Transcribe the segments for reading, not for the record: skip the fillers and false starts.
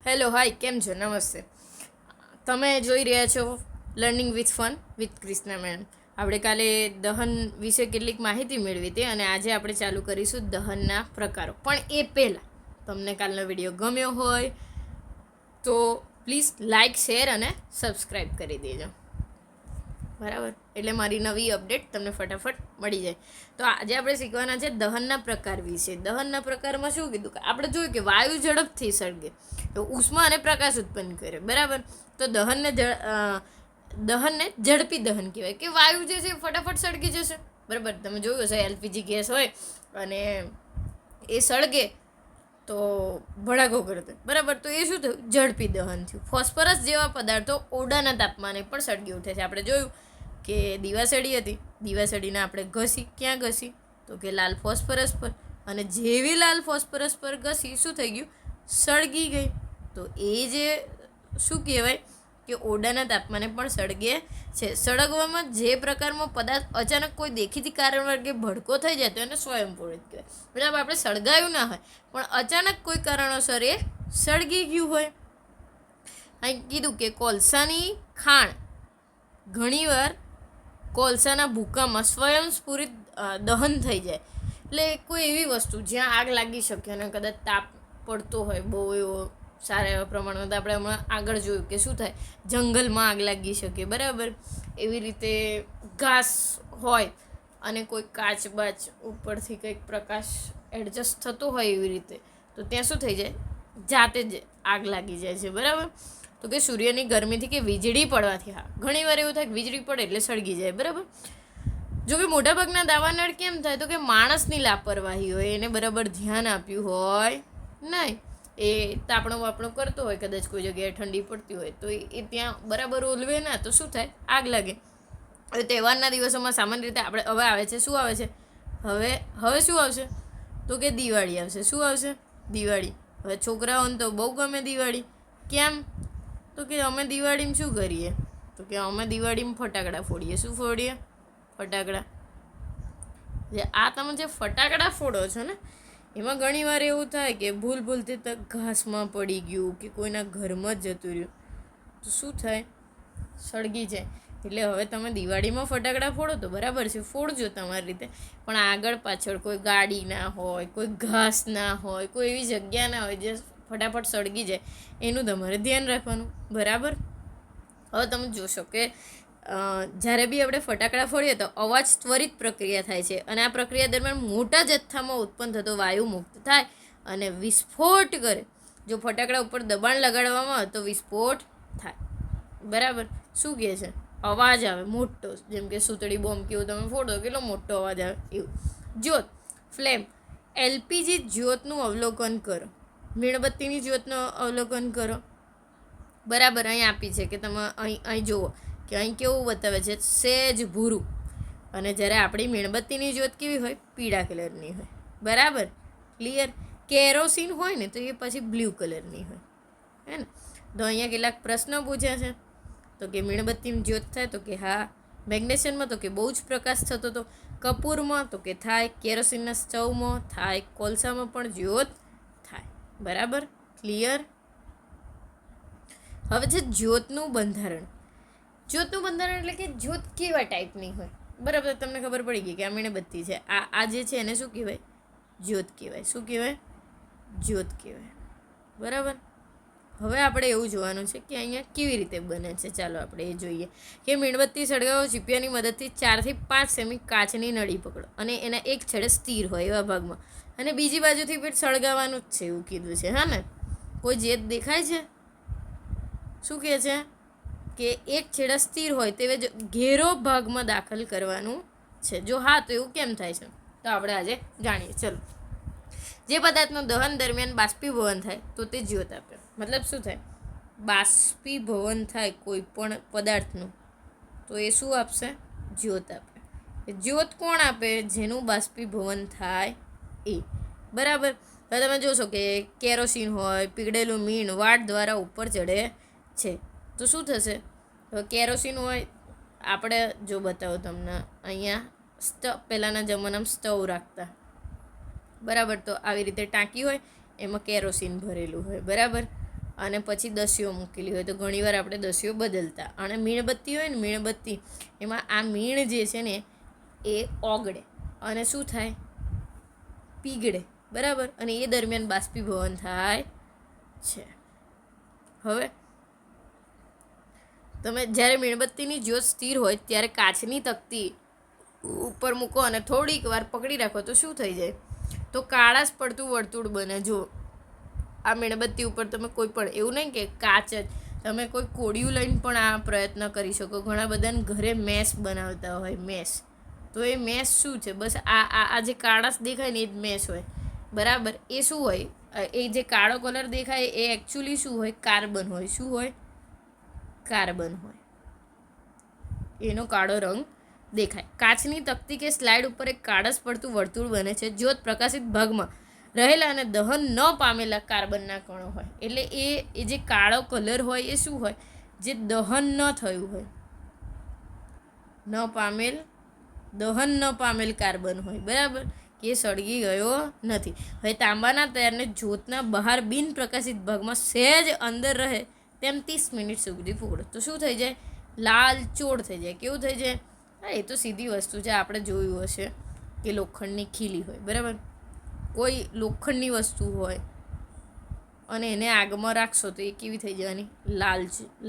Hello hi કેમ છો નમસ્તે. તમે જોઈ રહ્યા છો learning with fun with Krishna madam. આપણે કાલે દહન વિશે કેટલીક માહિતી મેળવી હતી અને આજે આપણે ચાલુ કરીશું દહનના પ્રકારો. પણ એ પહેલાં તમને કાલનો વિડીયો ગમ્યો હોય તો પ્લીઝ લાઇક શેર અને સબસ્ક્રાઈબ કરી દેજો. બરાબર, એટલે મારી નવી અપડેટ તમને ફટાફટ મળી જાય. તો આજે આપણે શીખવાના છે દહનના પ્રકાર વિશે. દહનના પ્રકારમાં શું કીધું કે આપણે જોયું કે વાયુ ઝડપથી સળગે તો ઉષ્મા અને પ્રકાશ ઉત્પન્ન કરે. બરાબર, તો દહનને ઝડપી દહન કહેવાય કે વાયુ જે છે ફટાફટ સળગી જશે. બરાબર, તમે જોયું હશે એલપીજી ગેસ હોય અને એ સળગે તો ભડાકો કરતો. બરાબર, તો એ શું થયું? ઝડપી દહન થયું. ફોસ્ફરસ જેવા પદાર્થો ઓરડાના તાપમાને પણ સળગી ઉઠે છે. આપણે જોયું કે દીવાસળી હતી, દીવાસળીને આપણે ઘસી, ક્યાં ઘસી? તો કે લાલ ફોસ્ફરસ પર. અને જેવી લાલ ફોસ્ફરસ પર ઘસી શું થઈ ગયું? સળગી ગઈ. તો એ જે શું કહેવાય કે ઓરડાના તાપમાને પણ સળગે છે. સળગવામાં જે પ્રકારમાં પદાર્થ અચાનક કોઈ દેખીતી કારણ વગર ભડકો થઈ જાય તો એને સ્વયંપૂરિત કહેવાય. બરાબર, આપણે સળગાયું ના હોય પણ અચાનક કોઈ કારણોસર એ સળગી ગયું હોય. અહીં કીધું કે કોલસાની ખાણ ઘણીવાર કોલસાના ભૂકામાં સ્વયંસ્ફુરિત દહન થઈ જાય. એટલે કોઈ એવી વસ્તુ જ્યાં આગ લાગી શકે અને કદાચ તાપ પડતો હોય બહુ એવો સારા એવા પ્રમાણમાં, તો આપણે હમણાં આગળ જોયું કે શું થાય, જંગલમાં આગ લાગી શકે. બરાબર, એવી રીતે ઘાસ હોય અને કોઈ કાચ બાચ ઉપરથી કંઈક પ્રકાશ એડજસ્ટ થતો હોય એવી રીતે, તો ત્યાં શું થઈ જાય? જાતે જ આગ લાગી જાય છે. બરાબર, તો કે સૂર્યની ગરમીથી કે વીજળી પડવાથી, હા ઘણી વાર એવું થાય કે વીજળી પડે એટલે સળગી જાય. બરાબર, જો કે મોટાભાગના દાવાનળ કેમ થાય? તો કે માણસની લાપરવાહી હોય, એને બરાબર ધ્યાન આપ્યું હોય નહીં, એ તાપણો વાપણો કરતો હોય, કદાચ કોઈ જગ્યાએ ઠંડી પડતી હોય તો એ ત્યાં બરાબર ઓલવે ના, તો શું થાય? આગ લાગે. હવે તહેવારના દિવસોમાં સામાન્ય રીતે આપણે હવે આવે છે, શું આવે છે? હવે શું આવશે? તો કે દિવાળી આવશે. શું આવશે? દિવાળી. હવે છોકરાઓને તો બહુ ગમે દિવાળી. કેમ? તો કે અમે દિવાળીમાં શું કરીએ? તો કે અમે દિવાળીમાં ફટાકડા ફોડીએ. શું ફોડીએ? ફટાકડા. જે આ તમે જે ફટાકડા ફોડો છો ને, એમાં ઘણી વાર એવું થાય કે ભૂલથી તક ઘાસમાં પડી ગયું કે કોઈના ઘરમાં જ જતું રહ્યું તો શું થાય? સળગી જાય. એટલે હવે તમે દિવાળીમાં ફટાકડા ફોડો તો બરાબર છે, ફોડજો તમારી રીતે, પણ આગળ પાછળ કોઈ ગાડી ના હોય, કોઈ ઘાસ ના હોય, કોઈ એવી જગ્યા ના હોય જે ફટાફટ સળગી જાય, એનું તમારે ધ્યાન રાખવાનું. બરાબર, હવે તમે જોશો કે જ્યારે બી આપણે ફટાકડા ફોડીએ તો અવાજ ત્વરિત પ્રક્રિયા થાય છે અને આ પ્રક્રિયા દરમિયાન મોટા જથ્થામાં ઉત્પન્ન થતો વાયુ મુક્ત થાય અને વિસ્ફોટ કરે. જો ફટાકડા ઉપર દબાણ લગાડવામાં આવે તો વિસ્ફોટ થાય. બરાબર, શું કહે છે? અવાજ આવે મોટો, જેમ કે સૂતળી બોમ્બ કેવું તમે ફોડો કેટલો મોટો અવાજ આવે એવું. જ્યોત, ફ્લેમ, એલપીજી જ્યોતનું અવલોકન કરો. મીણબત્તીની જ્યોતનું અવલોકન કરો. બરાબર, અહીં આપી છે કે તમે અહીં જુઓ કે અહીં કેવું બતાવે છે? સહેજ ભૂરું. અને જ્યારે આપણી મીણબત્તીની જ્યોત કેવી હોય? પીળા કલરની હોય. બરાબર, ક્લિયર. કેરોસીન હોય ને તો એ પછી બ્લુ કલરની હોય, હે ને? તો અહીંયા કેટલાક પ્રશ્નો પૂછ્યા છે. તો કે મીણબત્તીની જ્યોત થાય તો કે હા. મેગ્નેશિયમમાં તો કે બહુ જ પ્રકાશ થતો હતો. કપૂરમાં તો કે થાય. કેરોસીનના સ્ટવમાં થાય. કોલસામાં પણ જ્યોત થાય. બરાબર, ક્લિયર. હવે છે જ્યોતનું બંધારણ. જ્યોતનું બંધારણ એટલે કે જ્યોત કેવા ટાઈપની હોય. બરાબર, તમને ખબર પડી ગઈ કે આ મીણબત્તી છે, આ જે છે એને શું કહેવાય? જ્યોત કહેવાય. શું કહેવાય? જ્યોત કહેવાય. બરાબર, હવે આપણે એવું જોવાનું છે કે અહીંયા કેવી રીતે બને છે. ચાલો આપણે એ જોઈએ કે મીણબત્તી સળગાવો. ચીપિયાની મદદથી 4 થી 5 સેમી કાચની નળી પકડો અને એના એક છેડે સ્થિર હોય એવા ભાગમાં, અને બીજી બાજુથી પણ સળગાવવાનું જ છે એવું કીધું છે. હા ને? કોઈ જેત દેખાય છે? શું કહે છે કે એક છેડા સ્થિર હોય તે ઘેરો ભાગમાં દાખલ કરવાનું છે. જો હા, તો એવું કેમ થાય છે તો આપણે આજે જાણીએ. ચલો, જે પદાર્થનું દહન દરમિયાન બાષ્પીભવન થાય તો તે જ્યોત આપે. મતલબ શું થાય? બાષ્પીભવન થાય કોઈ પણ પદાર્થનું તો એ શું આપશે? જ્યોત આપે. જ્યોત કોણ આપે? જેનું બાષ્પીભવન થાય એ. બરાબર, હવે તમે જોશો કે કેરોસીન હોય, પીગળેલું મીણ વાટ દ્વારા ઉપર ચડે છે તો શું થશે? કેરોસીન હોય, આપણે જો બતાવો તમને અહીંયા પહેલાંના જમાનામાં સ્ટવ રાખતા. બરાબર, તો આવી રીતે ટાંકી હોય, એમાં કેરોસીન ભરેલું હોય. બરાબર, અને પછી દસીઓ મૂકેલી હોય તો ઘણીવાર આપણે દસીઓ બદલતા. અને મીણબત્તી હોય ને મીણબત્તી, એમાં આ મીણ જે છે ને એ ઓગળે અને શું થાય, પીગળે, બરાબર. અને એ દરમિયાન બાષ્પીભવન થાય છે. હવે તમે જ્યારે મીણબત્તીની જ્યોત સ્થિર હોય ત્યારે કાચની તકતી ઉપર મૂકો અને થોડીક વાર પકડી રાખો તો શું થઈ જાય, તો કાળાશ પડતું વર્તુળ બને. જો આ મીણબત્તી ઉપર તમે કોઈ પણ, એવું નહીં કે કાચ જ, તમે કોઈ કોડિયું લઈને પણ આ પ્રયત્ન કરી શકો. ઘણા બધાને ઘરે મેસ બનાવતા હોય, મેસ. તો એ મેસ શું છે, બસ આ જે કાળાશ દેખાય ને એ જ મેસ હોય, બરાબર. એ શું હોય, એ જે કાળો કલર દેખાય એ એકચ્યુઅલી શું હોય, કાર્બન હોય. શું હોય, કાર્બન હોય. એનો કાળો રંગ દેખાય. કાચની તકતી કે સ્લાઇડ ઉપર એક કાળસ પડતું વર્તુળ બને છે. જ્યોત પ્રકાશિત ભાગમાં રહેલા અને દહન ન પામેલા કાર્બનના કણો હોય. એટલે એ જે કાળો કલર હોય એ શું હોય, જે દહન ન થયું હોય, દહન ન પામેલ કાર્બન હોય, બરાબર, કે સળગી ગયો નથી. હવે તાંબાના તૈયારને જ્યોતના બહાર બિન પ્રકાશિત ભાગમાં સહેજ અંદર રહે તેમ 30 મિનિટ સુધી ફૂગડો તો શું થઈ જાય, લાલ ચોળ થઈ જાય. કેવું થઈ જાય? હા, એ તો સીધી વસ્તુ છે. આપણે જોયું હશે કે લોખંડની ખીલી હોય, બરાબર. કોઈ લોખંડની વસ્તુ હોય અને એને આગમાં રાખશો તો એ કેવી થઈ જવાની,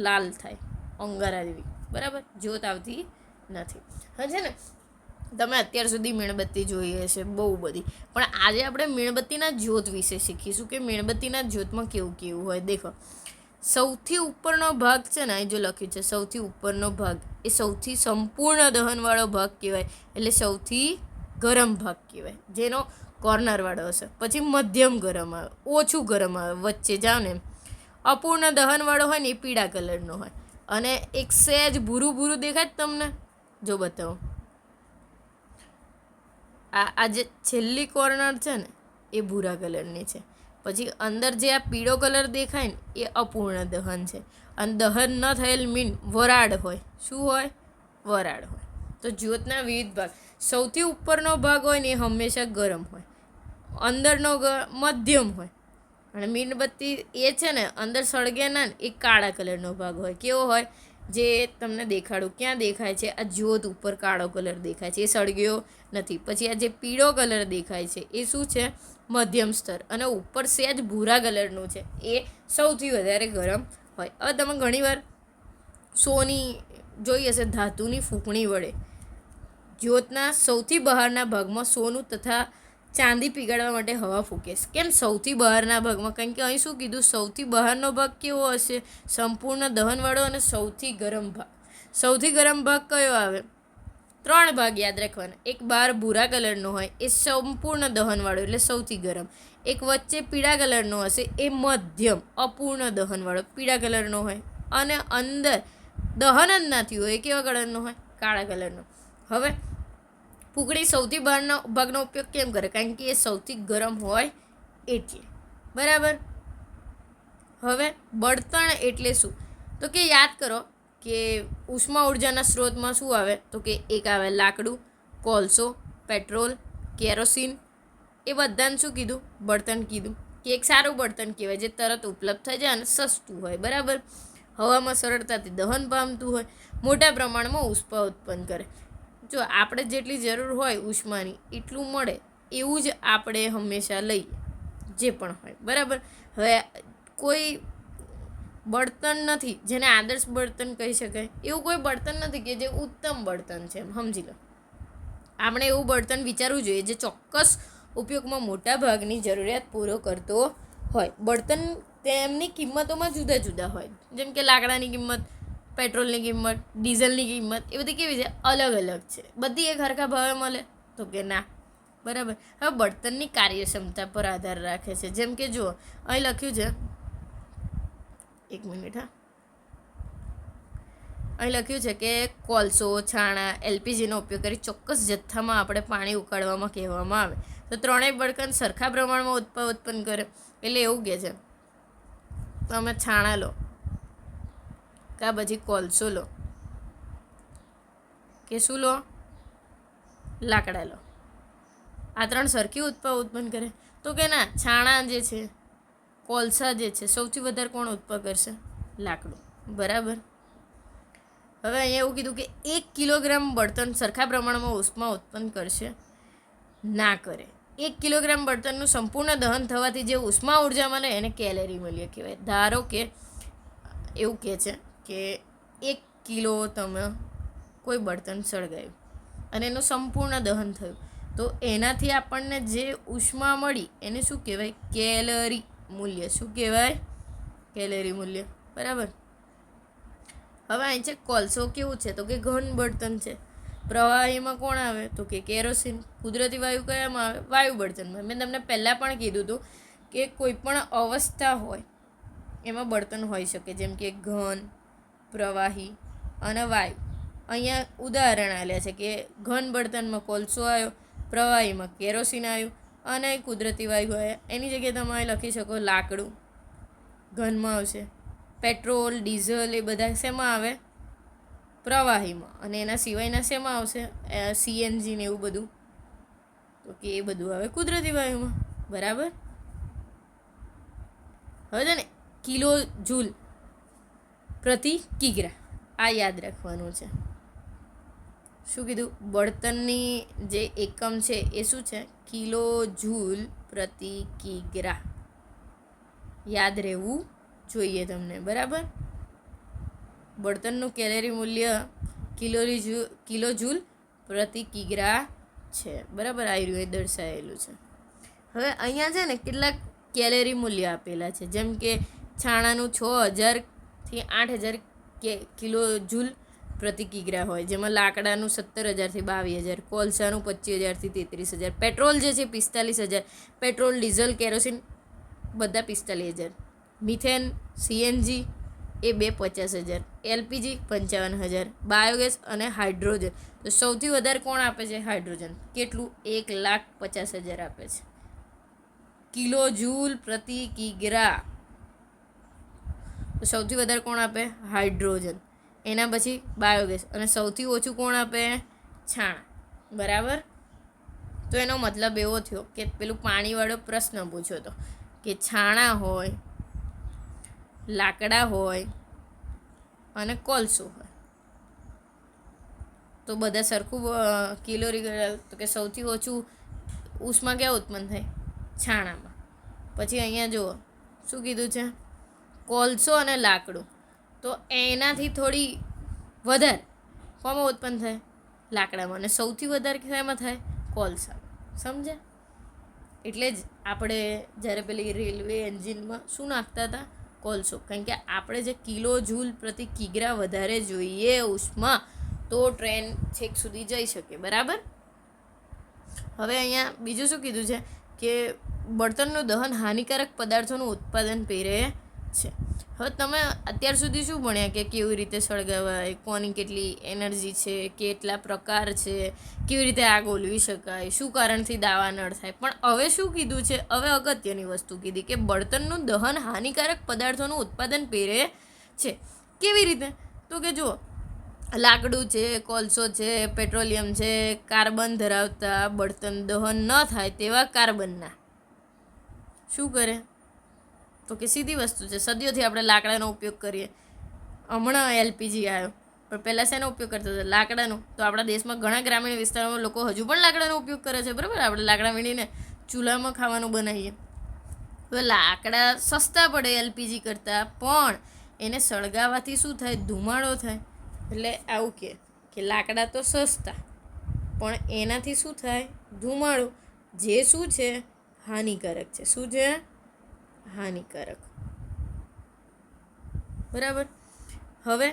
લાલ થાય, અંગારા જેવી, બરાબર. જ્યોત આવતી નથી. હા છે ને, તમે અત્યાર સુધી મીણબત્તી જોઈ હશે બહુ બધી, પણ આજે આપણે મીણબત્તીના જ્યોત વિશે શીખીશું કે મીણબત્તીના જ્યોતમાં કેવું કેવું હોય. દેખો, સૌથી ઉપરનો ભાગ છે ને, અહીં જો લખ્યું છે સૌથી ઉપરનો ભાગ, એ સૌથી સંપૂર્ણ દહનવાળો ભાગ કહેવાય, એટલે સૌથી ગરમ ભાગ કહેવાય, જેનો કોર્નરવાળો હશે. પછી મધ્યમ ગરમ આવે, ઓછું ગરમ આવે, વચ્ચે જાઓ ને. અપૂર્ણ દહનવાળો હોય ને એ પીળા કલરનો હોય. અને એક સહેજ ભૂરું ભૂરું દેખાય તમને, જો બતાવો, આ જે છેલ્લી કોર્નર છે ને એ ભૂરા કલરની છે. પછી અંદર જે આ પીળો કલર દેખાય ને એ અપૂર્ણ દહન છે. અને દહન ન થયેલ મીણ વરાળ હોય. શું હોય? વરાળ હોય. તો જ્યોતના વિવિધ ભાગ, સૌથી ઉપરનો ભાગ હોય ને એ હંમેશા ગરમ હોય, અંદરનો મધ્યમ હોય. અને મીણબત્તી એ છે ને અંદર સળગે ના ને એ કાળા કલરનો ભાગ હોય. કેવો હોય? જે તમને દેખાડું, ક્યાં દેખાય છે, આ જ્યોત ઉપર કાળો કલર દેખાય છે, એ સળગ્યો નથી. પછી આ જે પીળો કલર દેખાય છે એ શું છે? મધ્યમ સ્તર. અને ઉપર સહેજ ભૂરા કલરનું છે એ સૌથી વધારે ગરમ હોય. હવે તમે ઘણીવાર સોની જોઈ હશે, ધાતુની ફૂંકણી વડે જ્યોતના સૌથી બહારના ભાગમાં સોનું તથા ચાંદી પીગાડવા માટે હવા ફૂંકે. કેમ સૌથી બહારના ભાગમાં? કારણ કે અહીં શું કીધું, સૌથી બહારનો ભાગ કેવો હશે? સંપૂર્ણ દહનવાળો. અને સૌથી ગરમ ભાગ, સૌથી ગરમ ભાગ કયો આવે? 3 ભાગ યાદ રાખવાના. એક બહાર ભૂરા કલરનો હોય એ સંપૂર્ણ દહનવાળો, એટલે સૌથી ગરમ. એક વચ્ચે પીળા કલરનો હશે એ મધ્યમ અપૂર્ણ દહનવાળો, પીળા કલરનો હોય. અને અંદર દહન જ નથી હોય એ કેવા કલરનો હોય? કાળા કલરનો. હવે ફૂંકણી સૌથી બહારનો ભાગનો ઉપયોગ કેમ કરે? કારણ કે એ સૌથી ગરમ હોય એટલે, બરાબર. હવે બળતણ એટલે શું? તો કે યાદ કરો કે ઉષ્મા ઉર્જાના સ્ત્રોતમાં શું આવે? તો કે એક આવે લાકડું, કોલસો, પેટ્રોલ, કેરોસીન. એ બધાને શું કીધું? બળતણ કીધું. કે એક સારું બળતણ કહેવાય જે તરત ઉપલબ્ધ થઈ જાય અને સસ્તું હોય, બરાબર. હવામાં સરળતાથી દહન પામતું હોય, મોટા પ્રમાણમાં ઉષ્મા ઉત્પન્ન કરે. જો આપણે જેટલી જરૂર હોય ઉષ્માની એટલું મળે એવું જ આપણે હંમેશા લઈએ, જે પણ હોય, બરાબર. હવે કોઈ બળતણ નથી જેને આદર્શ બળતણ કહી શકાય, એવું કોઈ બળતણ નથી કે જે ઉત્તમ બળતણ છે, સમજી લો. આપણે એવું બળતણ વિચારવું જોઈએ જે ચોક્કસ ઉપયોગમાં મોટા ભાગની જરૂરિયાત પૂરો કરતો હોય. બળતણ તેમની કિંમતોમાં જુદા જુદા હોય, જેમ કે લાકડાની કિંમત, પેટ્રોલની કિંમત, ડીઝલની કિંમત, એ બધી કેવી છે? અલગ અલગ છે. બધી એક સરખા ભાવે મળે? તો કે ના, બરાબર. હવે બળતણની કાર્યક્ષમતા પર આધાર રાખે છે. જેમ કે જુઓ, અહીં લખ્યું છે, એક મિનિટ, હા, અહીં લખ્યું છે કે કોલસો, છાણા, એલપીજીનો ઉપયોગ કરી ચોક્કસ જથ્થામાં આપણે પાણી ઉકાળવામાં કહેવામાં આવે. તો ત્રણેય બળતણ સરખા પ્રમાણમાં ઉત્પન્ન કરે. એટલે એવું કહે છે, તમે છાણા લો, કાં પછી કોલસો લો, કે શું લો? લાકડા લો. આ 3 સરખી ઉત્પન્ન કરે? તો કે ના, છાણા જે છે, કોલસા જે છે સૌથી વધારે કોણ ઉત્પન્ન કરશે? લાકડું. બરાબર. હવે અહીંયા એવું કીધું કે 1 કિલોગ્રામ બળતણ સરખા પ્રમાણમાં ઉષ્મા ઉત્પન્ન કરશે? ના કરે. 1 કિલોગ્રામ બળતણનું સંપૂર્ણ દહન થવાથી જે ઉષ્મા ઉર્જા મળે એને કેલેરી મૂલ્ય કહેવાય. ધારો કે એવું કહે છે કે 1 કિલો તમે કોઈ બળતણ સળગાવ્યું અને એનું સંપૂર્ણ દહન થયું, તો એનાથી આપણને જે ઉષ્મા મળી એને શું કહેવાય? કેલરી મૂલ્ય. શું કહેવાય? કેલરી મૂલ્ય. બરાબર. હવે અહીં છે કોલસો કેવું છે? તો કે ઘન બળતણ છે. પ્રવાહીમાં કોણ આવે? તો કે કેરોસીન. કુદરતી વાયુ કયામાં આવે? વાયુ બળતણમાં. મેં તમને પહેલાં પણ કીધું હતું કે કોઈ પણ અવસ્થા હોય એમાં બળતણ હોઈ શકે, જેમ કે ઘન, પ્રવાહી અને વાયુ. અહીંયા ઉદાહરણ આપ્યા છે કે ઘન બળતણમાં કોલસો આવ્યો, પ્રવાહીમાં કેરોસીન આવ્યું અને કુદરતી વાયુ આવ્યા. એની જગ્યાએ તમે લખી શકો લાકડું ઘનમાં આવશે, પેટ્રોલ, ડીઝલ એ બધા શેમાં આવે? પ્રવાહીમાં. અને એના સિવાયના શેમાં આવશે? સીએનજી ને એવું બધું, તો કે એ બધું આવે કુદરતી વાયુમાં. બરાબર. હવે છે ને કિલો જૂલ પ્રતિ કિગ્રા, આ યાદ રાખવાનું છે. શું કીધું? બળતણની જે એકમ છે એ શું છે? કિલો જૂલ પ્રતિ કિગ્રા. યાદ રહેવું જોઈએ તમને. બરાબર. બળતણનું કેલેરી મૂલ્ય કિલો જૂલ પ્રતિ કિગ્રા છે. બરાબર. આ રીતે દર્શાવેલું છે. હવે અહીંયા છે ને કેટલાક કેલેરી મૂલ્ય આપેલા છે, જેમ કે છાણાનું 6000 થી 8000 કિલો જૂલ પ્રતિ કિગ્રા હોય, જેમાં લાકડાનું 17000 થી 22000, કોલસાનું 25000 થી 33000, પેટ્રોલ જે છે 45000, પેટ્રોલ, ડીઝલ, કેરોસીન બધા 45000, મિથેન, સીએનજી એ 50000, એલપીજી 55000, બાયોગેસ અને હાઇડ્રોજન. તો સૌથી વધારે કોણ આપે છે? હાઇડ્રોજન. કેટલું? 1,50,000 આપે છે કિલો જૂલ પ્રતિ કિગ્રા. તો સૌથી વધારે કોણ આપે? હાઇડ્રોજન. એના પછી બાયોગેસ. અને સૌથી ઓછું કોણ આપે? છાણા. બરાબર. તો એનો મતલબ એવો થયો કે પેલું પાણીવાળો પ્રશ્ન પૂછ્યો હતો કે છાણા હોય, લાકડા હોય અને કોલસો હોય, તો બધા સરખું કેલોરી. તો કે સૌથી ઓછું ઉષ્મા ક્યાં ઉત્પન્ન થાય? છાણામાં. પછી અહીંયા જુઓ શું કીધું છે? કોલસો અને લાકડું, તો એનાથી થોડી વધારે કોમાં ઉત્પન્ન થાય? લાકડામાં. અને સૌથી વધારે શેમાં થાય? કોલસા. સમજ્યા? એટલે જ આપણે જ્યારે પેલી રેલવે એન્જિનમાં શું નાખતા હતા? કોલસો. કારણ કે આપણે જે કિલો જૂલ પ્રતિ કિગ્રા વધારે જોઈએ ઉષ્મા, તો ટ્રેન છેક સુધી જઈ શકે. બરાબર. હવે અહીંયા બીજું શું કીધું છે કે બળતણનું દહન હાનિકારક પદાર્થોનું ઉત્પાદન પ્રેરે છે. હવે તમે અત્યાર સુધી શું ભણ્યા કે કેવી રીતે સળગાવાય, કોની કેટલી એનર્જી છે, કેટલા પ્રકાર છે, કેવી રીતે આગ ઓલવી શકાય, શું કારણથી દાવા નળ થાય. પણ હવે શું કીધું છે? હવે અગત્યની વસ્તુ કીધી કે બળતણનું દહન હાનિકારક પદાર્થોનું ઉત્પાદન પ્રેરે છે. કેવી રીતે? તો કે જુઓ, લાકડું છે, કોલસો છે, પેટ્રોલિયમ છે, કાર્બન ધરાવતા બળતણ દહન ન થાય તેવા કાર્બનના શું કરે? તો કે સીધી વસ્તુ છે, સદીઓથી આપણે લાકડાનો ઉપયોગ કરીએ. હમણાં એલપીજી આવ્યો, પણ પહેલાં શેનો ઉપયોગ કરતા હતા? લાકડાનો. તો આપણા દેશમાં ઘણા ગ્રામીણ વિસ્તારોમાં લોકો હજુ પણ લાકડાનો ઉપયોગ કરે છે. બરાબર. આપણે લાકડા વીણીને ચૂલામાં ખાવાનું બનાવીએ. તો લાકડા સસ્તા પડે એલપીજી કરતાં, પણ એને સળગાવવાથી શું થાય? ધુમાડો થાય. એટલે આવું કે લાકડા તો સસ્તા, પણ એનાથી શું થાય? ધુમાડો, જે શું છે? હાનિકારક છે. શું છે? હાનિકારક. બરાબર. હવે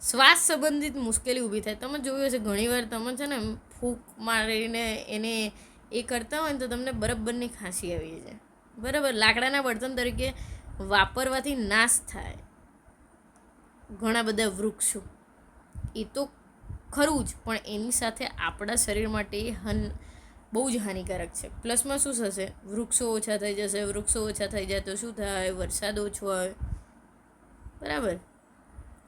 શ્વાસ સંબંધિત મુશ્કેલી ઊભી થાય. તમે જોયું હશે ઘણીવાર તમે છે ને ફૂંક મારીને એને એ કરતા હોય ને તો તમને બરાબરની ખાંસી આવી જાય. બરાબર. લાકડાના બળતણ તરીકે વાપરવાથી નાશ થાય ઘણા બધા વૃક્ષો, એ તો ખરું જ, પણ એની સાથે આપણા શરીર માટે બહુ જ હાનિકારક છે. પ્લસમાં શું થશે? વૃક્ષો ઓછા થઈ જશે. વૃક્ષો ઓછા થઈ જાય તો શું થાય? વરસાદ ઓછો આવે. બરાબર.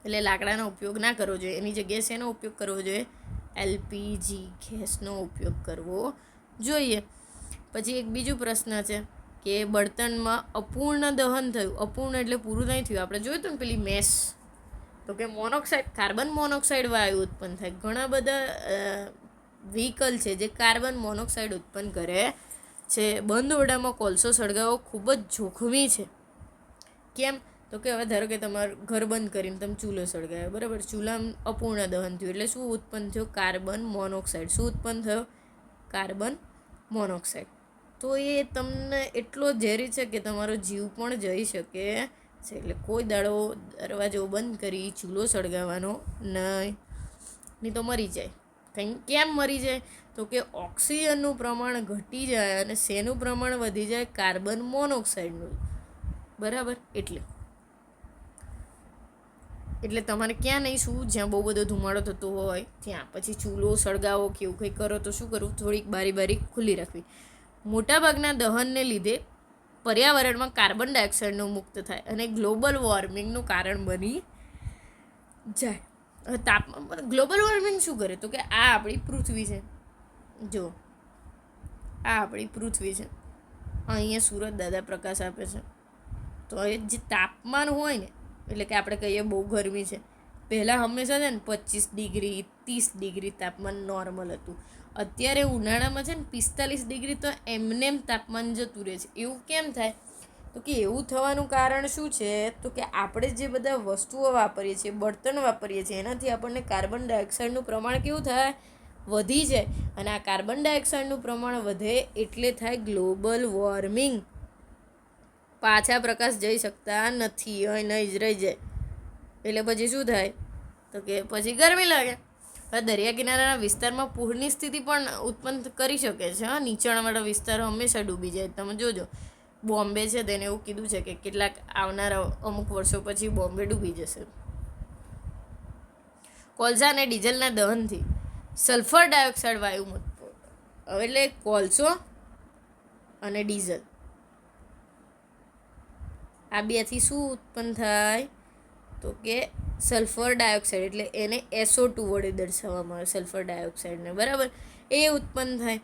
એટલે લાકડાનો ઉપયોગ ના કરવો જોઈએ. એની જગ્યાએ શેનો ઉપયોગ કરવો જોઈએ? એલપીજી ગેસનો ઉપયોગ કરવો જોઈએ. પછી એક બીજું પ્રશ્ન છે કે બળતણમાં અપૂર્ણ દહન થયું. અપૂર્ણ એટલે પૂરું નહીં થયું. આપણે જોયું હતું ને પેલી મેસ, તો કે મોનોક્સાઇડ, કાર્બન મોનોક્સાઇડ વાયુ ઉત્પન્ન થાય. ઘણા બધા વ્હીકલ છે જે કાર્બન મોનોક્સાઇડ ઉત્પન્ન કરે છે. બંધ ઓરડામાં કોલસો સળગાવવો ખૂબ જ જોખમી છે. કેમ? તો કે હવે ધારો કે તમારું ઘર બંધ કરીને તમે ચૂલો સળગાવ્યો, બરાબર, ચૂલામાં અપૂર્ણ દહન થયું એટલે શું ઉત્પન્ન થયું? Carbon monoxide. શું ઉત્પન્ન થયો? Carbon monoxide. તો એ તમને એટલો ઝેરી છે કે તમારો જીવ પણ જઈ શકે છે. એટલે કોઈ દાડો દરવાજો બંધ કરી ચૂલો સળગાવવાનો નહીં તો મરી જાય. કેમ મરી જાય? તો કે ઓક્સિજનનું પ્રમાણ ઘટી જાય અને શેનું પ્રમાણ વધી જાય? કાર્બન મોનોક્સાઇડનું. બરાબર. એટલે તમારે ક્યાં નહીં શું, જ્યાં બહુ બધો ધુમાડો થતો હોય ત્યાં. પછી ચૂલો સળગાવો કે એવું કંઈ કરો તો શું કરવું? થોડીક બારી ખુલ્લી રાખવી. મોટાભાગના દહનને લીધે પર્યાવરણમાં કાર્બન ડાયોક્સાઇડનું મુક્ત થાય અને ગ્લોબલ વોર્મિંગનું કારણ બની જાય. હવે તાપમાન, ગ્લોબલ વોર્મિંગ શું કરે? તો કે આ આપણી પૃથ્વી છે. જો આ આપણી પૃથ્વી છે, અહીંયા સૂરજ દાદા પ્રકાશ આપે છે. તો એ જે તાપમાન હોય ને, એટલે કે આપણે કહીએ બહુ ગરમી છે, પહેલાં હંમેશા છે ને 25 ડિગ્રી 30 ડિગ્રી તાપમાન નોર્મલ હતું. અત્યારે ઉનાળામાં છે ને 45 ડિગ્રી તો એમનેમ તાપમાન જતું રહે છે. એવું કેમ થાય? તો કે એવું થવાનું કારણ શું છે? તો કે આપણે જે બધા વસ્તુઓ વાપરીએ છીએ, બળતણ વાપરીએ છીએ, એનાથી આપણને કાર્બન ડાયોક્સાઇડનું પ્રમાણ કેવું થાય? વધી જાય. અને આ કાર્બન ડાયોક્સાઇડનું પ્રમાણ વધે એટલે થાય ગ્લોબલ વોર્મિંગ. પાછા પ્રકાશ જઈ શકતા નથી, અહીં જ રહી જાય. એટલે પછી શું થાય? તો કે પછી ગરમી લાગે. હવે દરિયા કિનારાના વિસ્તારમાં પૂરની સ્થિતિ પણ ઉત્પન્ન કરી શકે છે. નીચાણવાળા વિસ્તારો હંમેશા ડૂબી જાય. તમે જોજો, બોમ્બે છે તેને એવું કીધું છે કે કેટલાક આવનારા અમુક વર્ષો પછી બોમ્બે ડૂબી જશે. કોલસા અને ડીઝલના દહનથી સલ્ફર ડાયોક્સાઇડ વાયુ મુક્ત. હવે એટલે કોલસો અને ડીઝલ, આ બેથી શું ઉત્પન્ન થાય? તો કે સલ્ફર ડાયોક્સાઇડ, એટલે એને SO2 વડે દર્શાવવામાં આવે સલ્ફર ડાયોક્સાઇડને, બરાબર. એ ઉત્પન્ન થાય.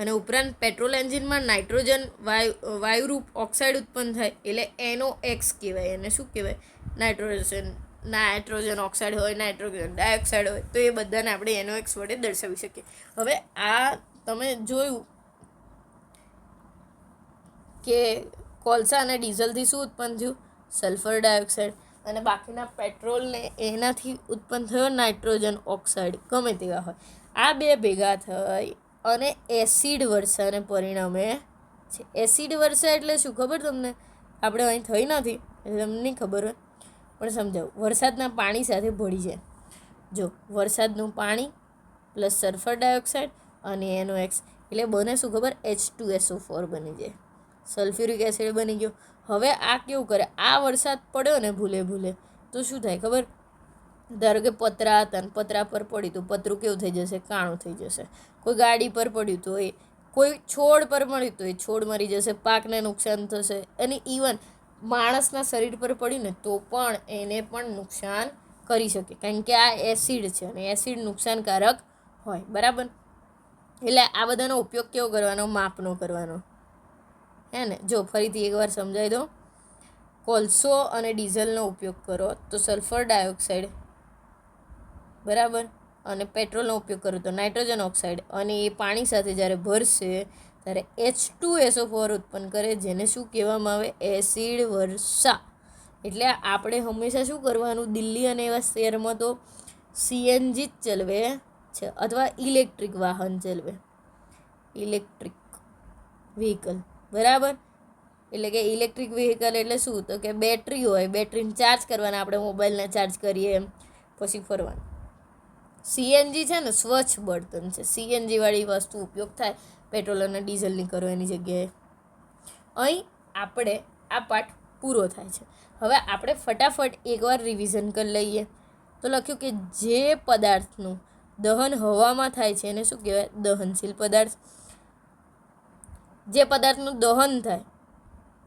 અને ઉપરાંત પેટ્રોલ એન્જિનમાં નાઇટ્રોજન વાયુરૂપ ઓક્સાઇડ ઉત્પન્ન થાય એટલે NOx કહેવાય. એને શું કહેવાય? નાઇટ્રોજન ઓક્સાઇડ હોય, નાઇટ્રોજન ડાયોક્સાઇડ હોય, તો એ બધાને આપણે NOx વડે દર્શાવી શકીએ. હવે આ તમે જોયું કે કોલસા અને ડીઝલથી શું ઉત્પન્ન થયું? Sulphur dioxide. અને બાકીના પેટ્રોલને એનાથી ઉત્પન્ન થયો નાઇટ્રોજન ઓક્સાઇડ, ગમે તેવા હોય. આ બે ભેગા થઈ અને એસિડ વર્ષાને પરિણામે છે. એસિડ વર્ષા એટલે શું ખબર તમને? આપણે અહીં થઈ નથી એટલે તમને નહીં ખબર હોય, પણ સમજાવું. વરસાદના પાણી સાથે ભળી જાય. જો વરસાદનું પાણી પ્લસ સલ્ફર ડાયોક્સાઇડ અને NOx એટલે બને શું ખબર? H2SO4 બની જાય. સલ્ફ્યુરિક એસિડ બની ગયો. હવે આ કેવું કરે? આ વરસાદ પડ્યો ને ભૂલે તો શું થાય ખબર? ધારો કે પતરા હતા ને પતરા પર પડ્યું તો પતરું કેવું થઈ જશે? કાણું થઈ જશે. કોઈ ગાડી પર પડ્યું તો એ, કોઈ છોડ પર મળ્યું તો એ છોડ મરી જશે, પાકને નુકસાન થશે. અને ઇવન માણસના શરીર પર પડ્યું ને તો પણ એને પણ નુકસાન કરી શકે, કારણ કે આ એસિડ છે અને એસિડ નુકસાનકારક હોય, બરાબર. એટલે આ બધાનો ઉપયોગ કેવો કરવાનો? માપનો કરવાનો, હે ને. જો ફરીથી એકવાર સમજાવી દો. કોલસો અને ડીઝલનો ઉપયોગ કરો તો સલ્ફર ડાયોક્સાઇડ, બરાબર, અને પેટ્રોલનો ઉપયોગ કરો તો નાઇટ્રોજન ઓક્સાઇડ, અને એ પાણી સાથે જ્યારે ભરશે ત્યારે H2SO4 ઉત્પન્ન કરે, જેને શું કહેવામાં આવે? એસિડ વર્ષા. એટલે આપણે હંમેશા શું કરવાનું? દિલ્હી અને એવા શહેરમાં તો CNG જ ચલવે છે અથવા ઇલેક્ટ્રિક વાહન ચલવે, ઇલેક્ટ્રિક વ્હીકલ, બરાબર. એટલે કે ઇલેક્ટ્રિક વ્હીકલ એટલે શું? તો કે બેટરી હોય, બેટરીને ચાર્જ કરવાના, આપણે મોબાઈલને ચાર્જ કરીએ એમ, પછી ફરવાનું. CNG છે ને સ્વચ્છ બળતણ છે. CNG વાળી વસ્તુ ઉપયોગ થાય, પેટ્રોલ અને ડીઝલની કરો એની જગ્યાએ. અહીં આપણે આ પાઠ પૂરો થાય છે. હવે આપણે ફટાફટ એકવાર રિવિઝન કરી લઈએ. તો લખ્યું કે જે પદાર્થનું દહન હવામાં થાય છે એને શું કહેવાય? દહનશીલ પદાર્થ. જે પદાર્થનું દહન થાય,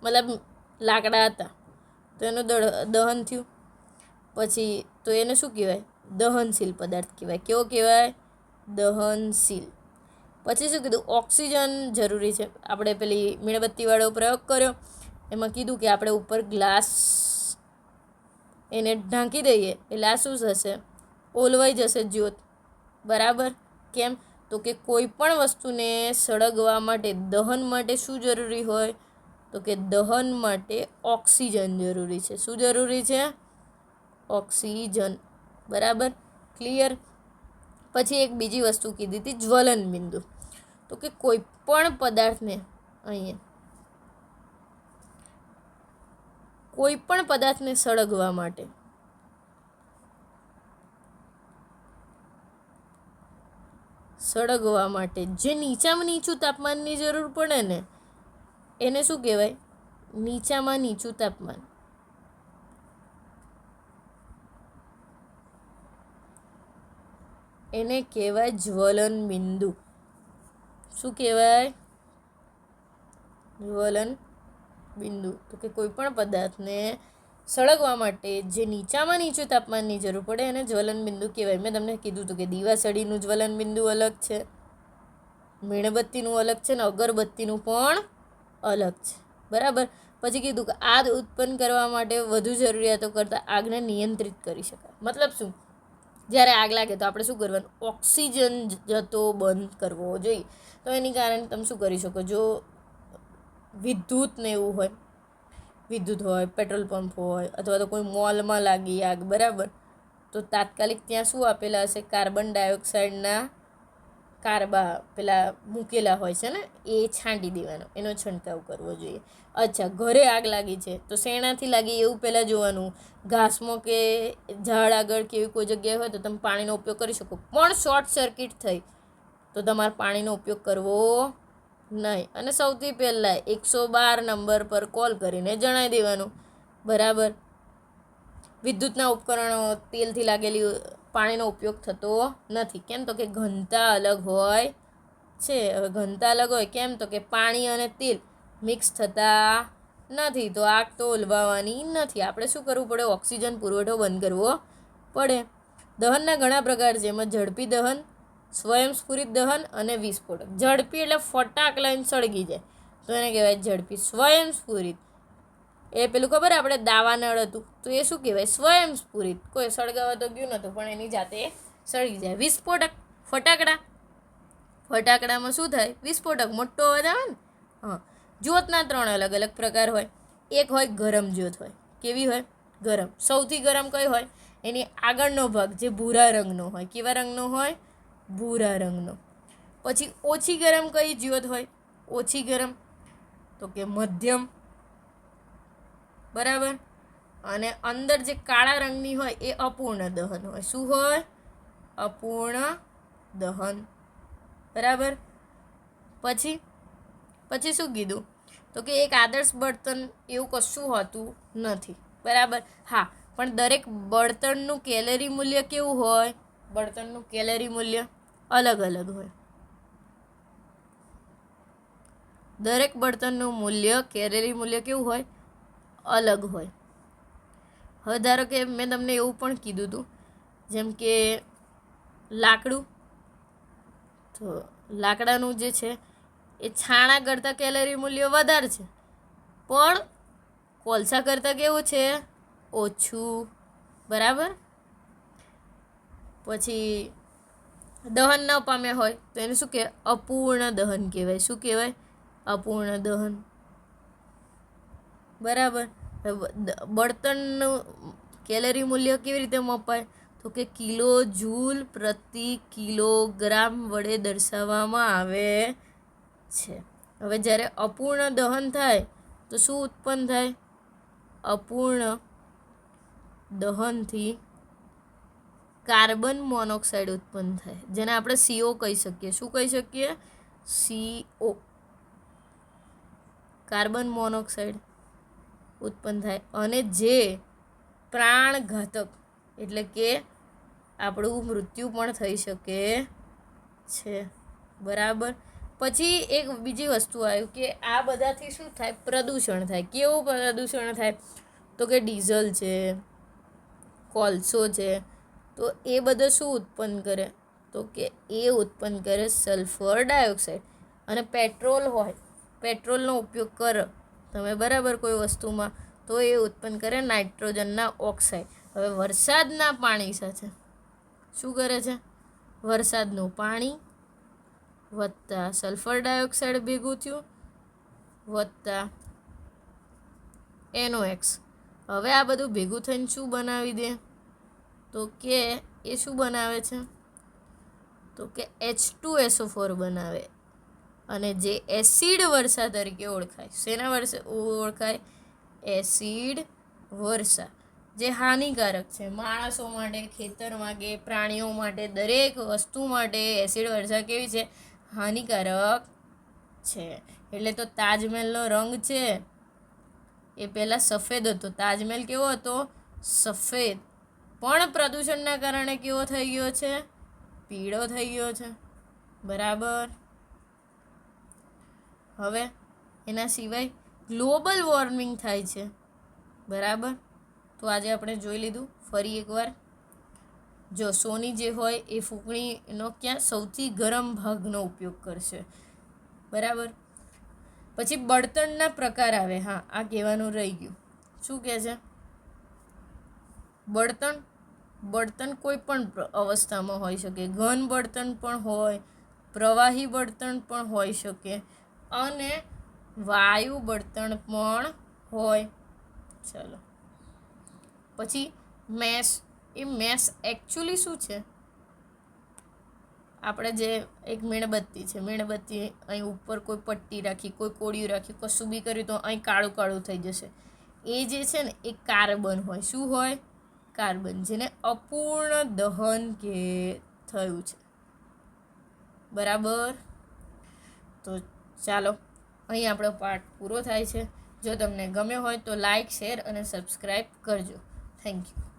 મતલબ લાકડા હતા તો એનું દહન થયું, પછી તો એને શું કહેવાય? દહનશીલ પદાર્થ કહેવાય. કેવો કહેવાય? દહનશીલ. પછી શું કીધું, ઓક્સિજન જરૂરી છે. આપણે પેલી મીણબત્તીવાળો પ્રયોગ કર્યો, એમાં કીધું કે આપણે ઉપર ગ્લાસ એને ઢાંકી દઈએ એટલે આ શું થશે, ઓલવાઈ જશે જ્યોત. બરાબર. કેમ? તો કે કોઈ પણ વસ્તુને સળગવા માટે, દહન માટે શું જરૂરી હોય, તો કે દહન માટે ઓક્સિજન જરૂરી છે. શું જરૂરી છે? ઓક્સિજન. બરાબર, ક્લિયર. પછી એક બીજી વસ્તુ કીધી હતી, જ્વલન બિંદુ. તો કે કોઈ પણ પદાર્થને, અહીંયા કોઈ પણ પદાર્થને સળગવા માટે જે નીચામાં નીચું તાપમાનની જરૂર પડે ને, એને શું કહેવાય? નીચામાં નીચું તાપમાન. એને કહેવાય જ્વલન બિંદુ. શું કહેવાય? જ્વલન બિંદુ. તો કે કોઈ પણ પદાર્થને સળગવા માટે જે નીચામાં નીચું તાપમાનની જરૂર પડે એને જ્વલન બિંદુ કહેવાય. મેં તમને કીધું હતું કે દીવાસળીનું જ્વલન બિંદુ અલગ છે, મીણબત્તીનું અલગ છે, ને અગરબત્તીનું પણ અલગ છે. બરાબર. પછી કીધું કે આગ ઉત્પન્ન કરવા માટે વધુ જરૂરિયાતો કરતાં આગને નિયંત્રિત કરી શકાય. મતલબ શું? જ્યારે આગ લાગે તો આપણે શું કરવાનું? ઓક્સિજન જતો બંધ કરવો જોઈએ. તો એની કારણે તમે શું કરી શકો? જો વિદ્યુત ને એવું હોય, વિદ્યુત હોય, પેટ્રોલ પંપ હોય, અથવા તો કોઈ મોલમાં લાગી આગ, બરાબર, તો તાત્કાલિક ત્યાં શું આપેલા હશે? કાર્બન ડાયોક્સાઇડના પેલા મૂકેલા હોય છે ને, એ છાંટી દેવાનો, એનો છંટકાવ કરવો જોઈએ. અચ્છા, ઘરે આગ લાગી છે તો શેનાથી લાગી એવું પહેલાં જોવાનું. ઘાસમાં કે ઝાડ આગળ કે એવી કોઈ જગ્યાએ હોય તો તમે પાણીનો ઉપયોગ કરી શકો, પણ શોર્ટ સર્કિટ થઈ તો તમારે પાણીનો ઉપયોગ કરવો નહીં. અને સૌથી પહેલાં 112 નંબર પર કોલ કરીને જણાવી દેવાનું. બરાબર. વિદ્યુતના ઉપકરણો, તેલથી લાગેલી પાણીનો ઉપયોગ થતો નથી. કેમ? તો કે ઘનતા અલગ હોય છે. હવે ઘનતા અલગ હોય કેમ? તો કે પાણી અને તેલ મિક્સ થતા નથી, તો આગ તો ઓલવાવાની નથી. આપણે શું કરવું પડે? ઓક્સિજન પુરવઠો બંધ કરવો પડે. દહનના ઘણા પ્રકાર છે, એમાં ઝડપી દહન, સ્વયંસ્ફુરિત દહન અને વિસ્ફોટક. ઝડપી એટલે ફટાક લઈને સળગી જાય, તો એને કહેવાય ઝડપી. સ્વયંસ્ફુરિત એ પેલું ખબર આપણે દાવા નળ હતું, તો એ શું કહેવાય? સ્વયંસ્ફુરિત. કોઈ સળગાવવા તો ગયું નહોતું, પણ એની જાતે સળગી જાય. વિસ્ફોટક, ફટાકડામાં શું થાય? વિસ્ફોટક, મોટો અવાજ આવે ને. હા. જ્યોતના 3 અલગ અલગ પ્રકાર હોય. એક હોય ગરમ જ્યોત હોય. કેવી હોય? ગરમ. સૌથી ગરમ કઈ હોય? એની આગળનો ભાગ જે ભૂરા રંગનો હોય. કેવા રંગનો હોય? ભૂરા રંગનો. પછી ઓછી ગરમ કઈ જ્યોત હોય? ઓછી ગરમ, તો કે મધ્યમ. બરાબર. અને અંદર જે કાળા રંગની હોય એ અપૂર્ણ દહન હોય. શું હોય? અપૂર્ણ દહન. બરાબર. પછી શું કીધું? તો કે એક આદર્શ બળતણ એવું કશું હોતું નથી. બરાબર. હા, પણ દરેક બળતણનું કેલરી મૂલ્ય કેવું હોય? બળતણનું કેલરી મૂલ્ય અલગ અલગ હોય. દરેક બળતણનું કેલરી મૂલ્ય કેવું હોય? અલગ હોય. હવે ધારો કે મેં તમને એવું પણ કીધું હતું, જેમ કે લાકડું, તો લાકડાનું જે છે એ છાણા કરતાં કેલરી મૂલ્ય વધારે છે, પણ કોલસા કરતાં કેવું છે? ઓછું. બરાબર. પછી દહન ન પામ્યા હોય તો એને શું કહેવાય? અપૂર્ણ દહન કહેવાય. શું કહેવાય? અપૂર્ણ દહન. બરાબર. બળતણનું કેલરી મૂલ્ય કેવી રીતે મપાય? તો કે કિલો જૂલ પ્રતિ કિલોગ્રામ વડે દર્શાવવામાં આવે છે. હવે જ્યારે અપૂર્ણ દહન થાય તો શું ઉત્પન્ન થાય? અપૂર્ણ દહનથી કાર્બન મોનોક્સાઇડ ઉત્પન્ન થાય, જેને આપણે CO કહી શકીએ. શું કહી શકીએ? CO, કાર્બન મોનોક્સાઇડ ઉત્પન્ન થાય, અને જે પ્રાણઘાતક, એટલે કે આપણું મૃત્યુ પણ થઈ શકે છે. બરાબર. પછી એક બીજી વસ્તુ આવ્યું કે આ બધાથી શું થાય? પ્રદૂષણ થાય. કેવું પ્રદૂષણ થાય? તો કે ડીઝલ છે, કોલસો છે, તો એ બધો શું ઉત્પન્ન કરે? તો કે એ ઉત્પન્ન કરે સલ્ફર ડાયોક્સાઇડ. અને પેટ્રોલ હોય, પેટ્રોલનો ઉપયોગ કરો તમે બરાબર કોઈ વસ્તુમાં, તો એ ઉત્પન્ન કરે નાઇટ્રોજનના ઓક્સાઇડ. હવે વરસાદના પાણી સાથે શું કરે છે? વરસાદનું પાણી વત્તા સલ્ફર ડાયોક્સાઇડ ભેગું થયું વત્તા NOx. હવે આ બધું ભેગું થઈને શું બનાવી દે? તો કે એ શું બનાવે છે? તો કે H2SO4 બનાવે. અને જે એસિડ વર્ષા તરીકે ઓળખાય. શેના વર્ષે ઓળખાય? એસિડ વર્ષા. જે હાનિકારક છે માણસો માટે, ખેતરમાં કે પ્રાણીઓ માટે, દરેક વસ્તુ માટે એસિડ વર્ષા કેવી છે? હાનિકારક છે. એટલે તો તાજમહેલનો રંગ છે એ પહેલાં સફેદ હતો. તાજમહેલ કેવો હતો? સફેદ. પણ પ્રદૂષણના કારણે કેવો થઈ ગયો છે? પીળો થઈ ગયો છે. બરાબર. હવે એના સિવાય ગ્લોબલ વોર્મિંગ થાય છે. બરાબર. તો આજે આપણે જોઈ લીધું. ફરી એકવાર જો સોની જે હોય એ ફૂંકણીનો ક્યાં સૌથી ગરમ ભાગનો ઉપયોગ કરશે. બરાબર. પછી બળતણના પ્રકાર આવે. હા, આ કહેવાનું રહી ગયું. શું કહે છે? બળતણ કોઈ પણ અવસ્થામાં હોઈ શકે. ઘન બળતણ પણ હોય, પ્રવાહી બળતણ પણ હોઈ શકે અને વાયુ બળતણ પણ હોય. ચલો પછી મેસ. એ મેસ એકચ્યુઅલી શું છે? આપણે જે એક મીણબત્તી છે, મીણબત્તી અહીં ઉપર કોઈ પટ્ટી રાખી, કોઈ કોળિયું રાખી, કશું બી કર્યું તો અહીં કાળું કાળું થઈ જશે. એ જે છે ને એ કાર્બન હોય. શું હોય? કાર્બન. જેને અપૂર્ણ દહન કે થયું છે. બરાબર. તો ચાલો અહીં આપણો પાઠ પૂરો થાય છે. જો તમને ગમ્યો હોય તો લાઈક, શેર અને સબસ્ક્રાઈબ કરજો. Thank you.